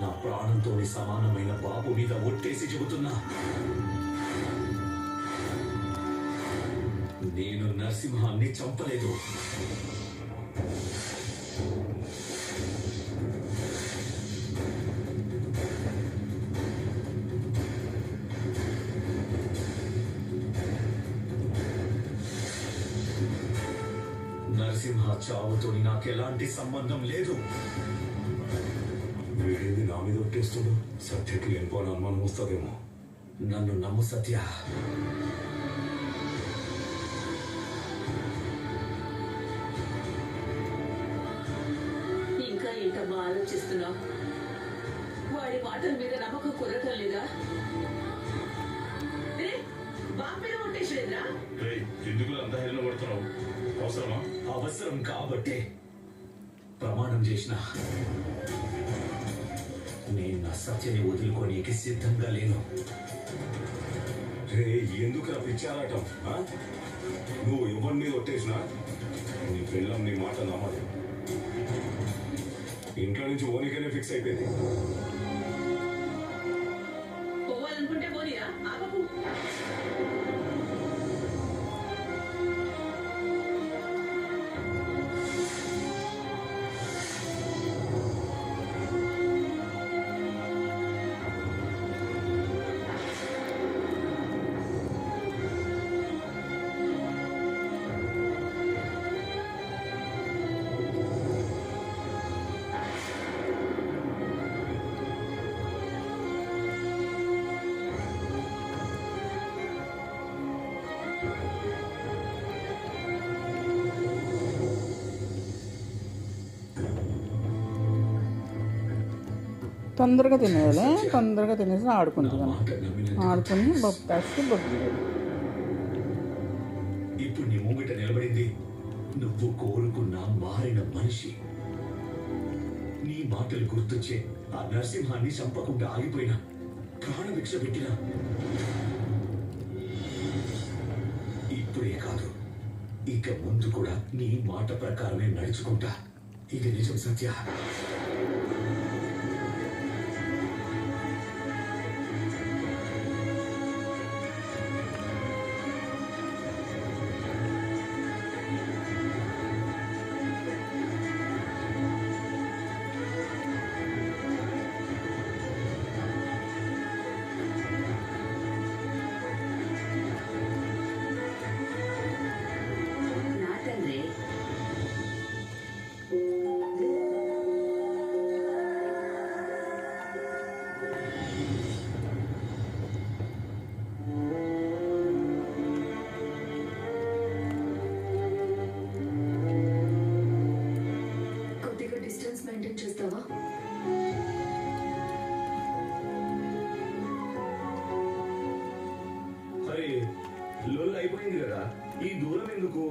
నా ప్రాణంతో సమానమైన బాబు మీద ఒట్టేసి చెబుతున్నా, నేను నరసింహాన్ని చంపలేదు. నరసింహ చావుతో నాకెలాంటి సంబంధం లేదు. వీడేది నా మీద ఒట్టేస్తుడు. సత్యకి లేనిపోని అనుమానం వస్తుందేమో. నన్ను నమ్ము సత్య. ఇంకా ఏంటమ్మా ఆలోచిస్తున్నావు? వాడి మాటల మీద నమ్మకం కుదరటం లేదా? బాబు మీద కొట్టేసేదిరా. ఎందుకు అంత హెల్లు పడుతున్నావు? అవసరమా? అవసరం కాబట్టే ప్రమాణం చేసిన. నేను నా సత్యని వదులుకోనికి సిద్ధంగా లేను. రే ఎందుకు పిచ్చారాటం? నువ్వు ఎవరి మీద ఒట్టేసినా నీ పిల్లం నీ మాట నమ్మదు. ఇంట్లో నుంచి ఓనికనే ఫిక్స్ అయిపోయింది. పోవాలనుకుంటే పోనీరా, ఆపకు. తొందరగా తినేయాలి. తొందరగా తినేసి ఆడుకుంటుంది. ఆడుకుని బొప్పేస్తే బొబ్బులేదు. ఇప్పుడు నీ ముంగిట నిలబడింది నువ్వు కోరుకున్న మారిన మనిషి. నీ మాటలు గుర్తొచ్చే ఆ నరసింహాన్ని చంపకుండా ఆగిపోయినా, ప్రాణభిక్ష పెట్టినా, ఇప్పుడే కాదు ఇక ముందు కూడా నీ మాట ప్రకారమే నడుచుకుంటా. ఇది నిజం సత్య. మెయింటైన్ చేస్తావా? అరే లోల్ అయిపోయింది కదా, ఈ దూరం ఎందుకు?